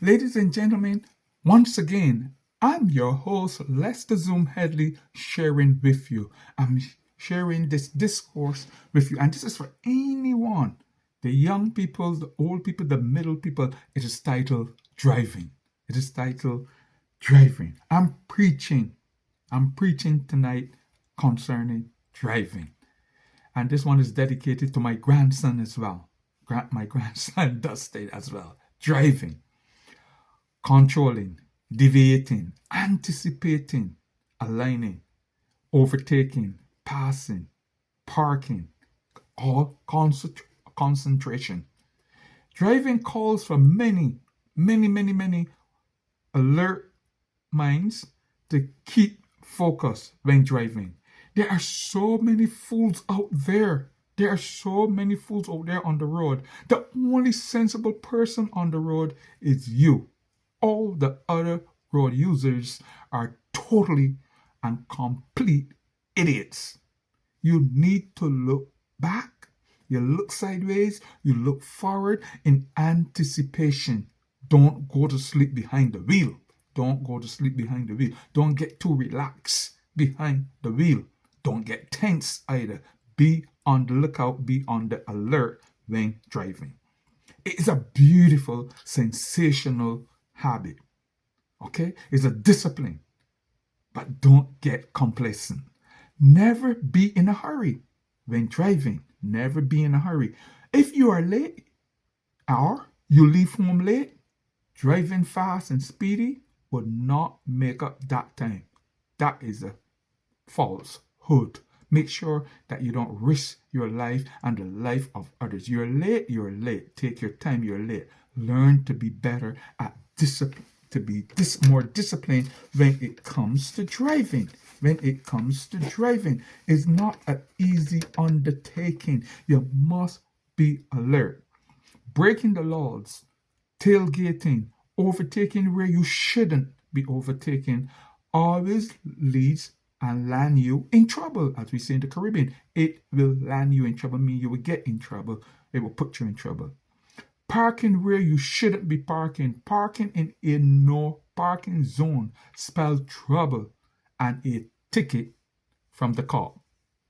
Ladies and gentlemen, once again, I'm your host, Lester Zoom Headley, sharing with you. I'm sharing this discourse with you, and this is for anyone, the young people, the old people, the middle people. It is titled Driving. It is titled Driving. I'm preaching tonight concerning driving. And this one is dedicated to my grandson as well. My grandson does state as well. Driving, controlling, deviating, anticipating, aligning, overtaking, passing, parking, all concentration. Driving calls for many alert minds to keep focus when driving. There are so many fools out there. There are so many fools out there on the road. The only sensible person on the road is you. All the other road users are totally and complete idiots. You need to look back, you look sideways, you look forward in anticipation. Don't go to sleep behind the wheel. Don't go to sleep behind the wheel. Don't get too relaxed behind the wheel. Don't get tense either. Be on the lookout, be on the alert when driving. It is a beautiful, sensational habit. Okay? It's a discipline. But don't get complacent. Never be in a hurry when driving. Never be in a hurry. If you are late or you leave home late, driving fast and speedy would not make up that time. That is a falsehood. Make sure that you don't risk your life and the life of others. You're late, you're late. Take your time, you're late. Learn to be better at discipline, to be more disciplined when it comes to driving. When it comes to driving, it's not an easy undertaking. You must be alert. Breaking the laws, tailgating, overtaking where you shouldn't be overtaking always leads and land you in trouble, as we say in the Caribbean. It will land you in trouble, mean you will get in trouble. It will put you in trouble. Parking where you shouldn't be parking. Parking in a no parking zone spells trouble and a ticket from the cop.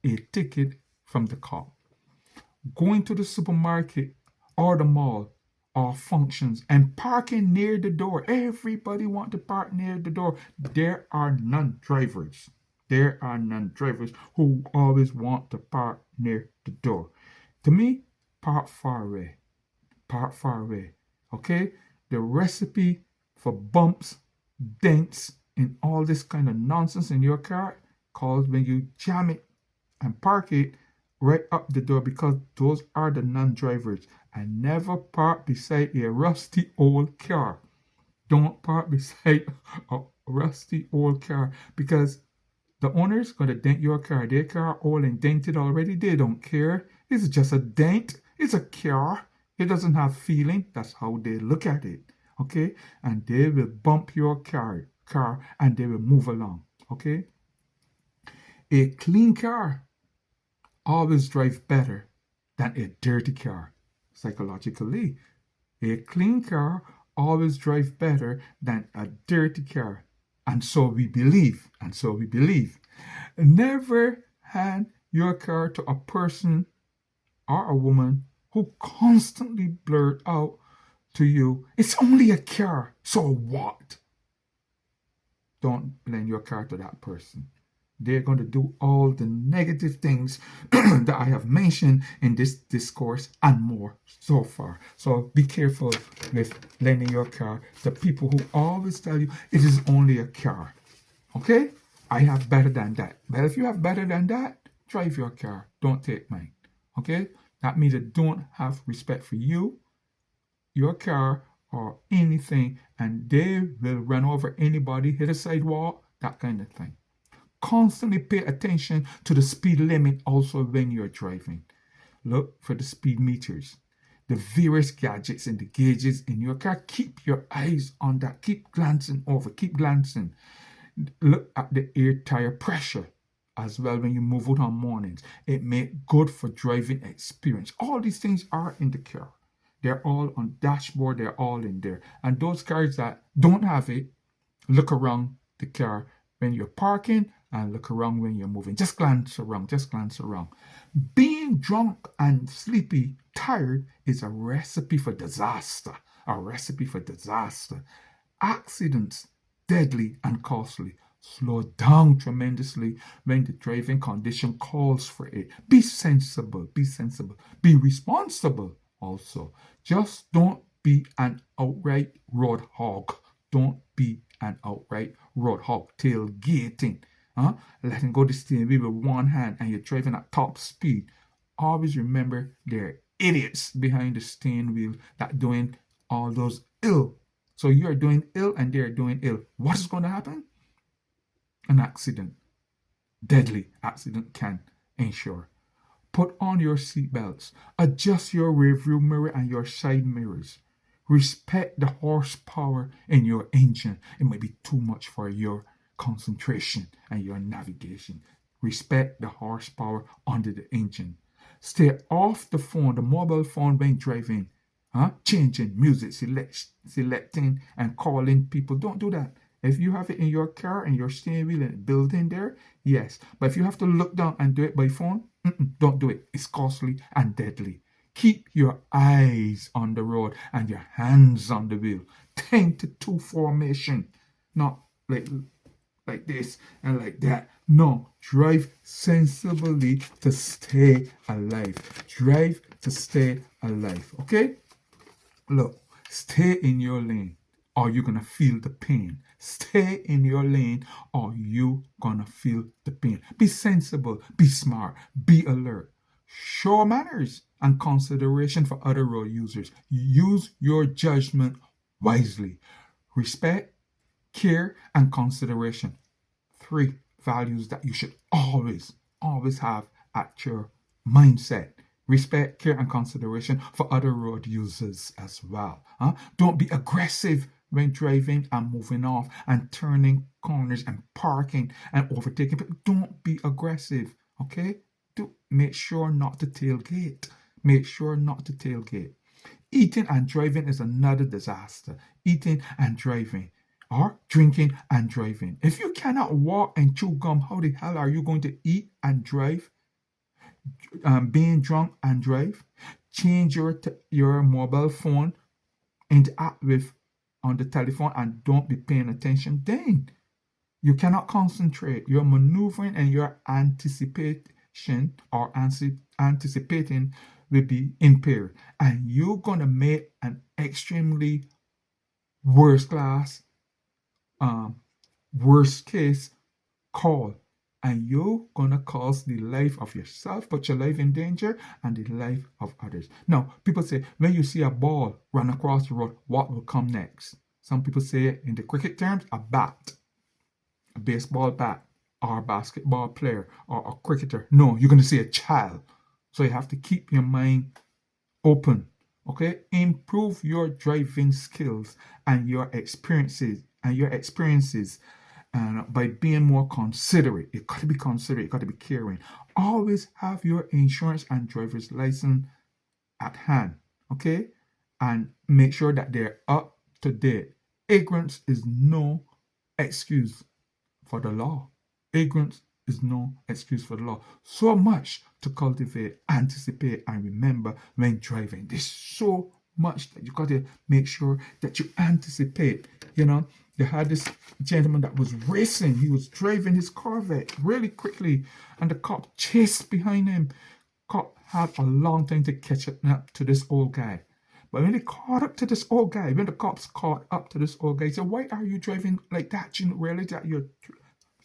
A ticket from the cop. Going to the supermarket or the mall or functions and parking near the door. Everybody want to park near the door. There are non-drivers. There are non-drivers who always want to park near the door. To me, park far away. Park far away. Okay? The recipe for bumps, dents, and all this kind of nonsense in your car calls when you jam it and park it right up the door, because those are the non-drivers. And never park beside a rusty old car. Don't park beside a rusty old car, because the owner's going to dent your car. Their car old and dented already. They don't care. It's just a dent. It's a car. It doesn't have feeling. That's how they look at it. Okay? And they will bump your car and they will move along. Okay? A clean car always drives better than a dirty car. Psychologically, a clean car always drives better than a dirty car. And so we believe. And so we believe. Never hand your car to a person or a woman who constantly blurt out to you, "It's only a car, so what?" Don't lend your car to that person. They're going to do all the negative things that I have mentioned in this discourse and more so far. So be careful with lending your car to people who always tell you it is only a car. Okay? I have better than that. But if you have better than that, drive your car. Don't take mine. Okay? That means they don't have respect for you, your car, or anything, and they will run over anybody, hit a sidewalk, that kind of thing. Constantly pay attention to the speed limit also when you're driving. Look for the speed meters, the various gadgets and the gauges in your car. Keep your eyes on that. Keep glancing over. Keep glancing. Look at the air tire pressure as well when you move out on mornings. It may good for driving experience. All these things are in the car. They're all on dashboard. They're all in there. And those cars that don't have it, look around the car when you're parking and look around when you're moving. Just glance around. Just glance around. Being drunk and sleepy, tired is a recipe for disaster. A recipe for disaster. Accidents, deadly and costly. Slow down tremendously when the driving condition calls for it. Be sensible. Be sensible. Be responsible also. Just don't be an outright road hog. Don't be an outright road hog. Tailgating. Letting go the steering wheel with one hand and you're driving at top speed. Always remember there are idiots behind the steering wheel that doing all those ill. So you're doing ill and they're doing ill. What is going to happen? An accident. Deadly accident can ensure. Put on your seatbelts. Adjust your rearview mirror and your side mirrors. Respect the horsepower in your engine. It might be too much for your concentration and your navigation. Respect the horsepower under the engine. Stay off the phone, the mobile phone when driving. Changing music, selecting and calling people. Don't do that. If you have it in your car and your steering wheel and built in there, yes. But if you have to look down and do it by phone, don't do it. It's costly and deadly. Keep your eyes on the road and your hands on the wheel. 10 to 2 formation. Not like this and like that. No, drive sensibly to stay alive. Drive to stay alive. Okay? Look, stay in your lane or you're going to feel the pain. Stay in your lane or you're going to feel the pain. Be sensible, be smart, be alert. Show manners and consideration for other road users. Use your judgment wisely. Respect, care, and consideration. 3 values that you should always have at your mindset. Respect, care, and consideration for other road users as well. Don't be aggressive when driving and moving off and turning corners and parking and overtaking people. Don't be aggressive, okay? Make sure not to tailgate. Make sure not to tailgate. Eating and driving is another disaster. Eating and driving. Or drinking and driving. If you cannot walk and chew gum, how the hell are you going to eat and drive? Being drunk and drive. Change your mobile phone, interact with on the telephone and don't be paying attention. Then you cannot concentrate. Your maneuvering and your anticipation or anticipating will be impaired, and you're gonna make an extremely worst case call, and you're gonna cause the life of yourself, put your life in danger and the life of others. Now, people say when you see a ball run across the road, what will come next? Some people say in the cricket terms, a bat, a baseball bat, or a basketball player, or a cricketer. No, you're gonna see a child. So you have to keep your mind open. Okay, improve your driving skills and your experiences and by being more considerate. You got to be considerate, you got to be caring. Always have your insurance and driver's license at hand, okay? And make sure that they're up to date. Ignorance is no excuse for the law. Ignorance is no excuse for the law. So much to cultivate, anticipate, and remember when driving. There's so much that you got to make sure that you anticipate. They had this gentleman that was racing. He was driving his Corvette really quickly, and the cop chased behind him. Cop had a long time to catch up to this old guy. But when they caught up to this old guy, when the cops caught up to this old guy, he said, "Why are you driving like that? You realize that you're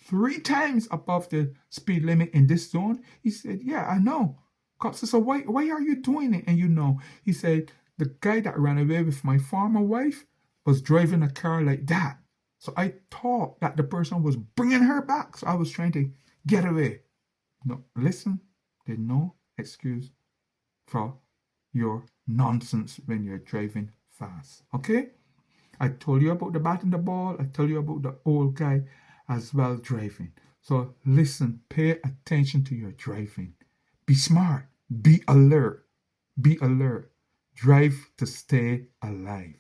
3 times above the speed limit in this zone?" He said, "Yeah, I know." Cops said, "So why are you doing it?" And he said, "The guy that ran away with my former wife was driving a car like that. So I thought that the person was bringing her back. So I was trying to get away." No, listen, there's no excuse for your nonsense when you're driving fast. Okay? I told you about the bat and the ball. I told you about the old guy as well driving. So listen, pay attention to your driving. Be smart. Be alert. Be alert. Drive to stay alive.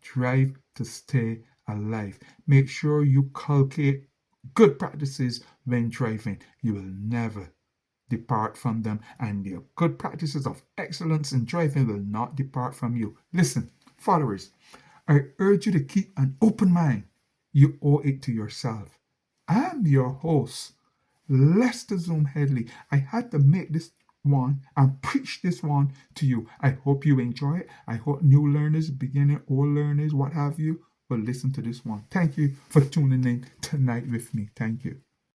Drive to stay alive. Make sure you cultivate good practices when driving. You will never depart from them, and the good practices of excellence in driving will not depart from you. Listen, followers, I urge you to keep an open mind. You owe it to yourself. I'm your host, Lester Zoom Headley. I had to make this one and preach this one to you. I hope you enjoy it. I hope new learners, beginner, old learners, what have you, will listen to this one. Thank you for tuning in tonight with me. Thank you.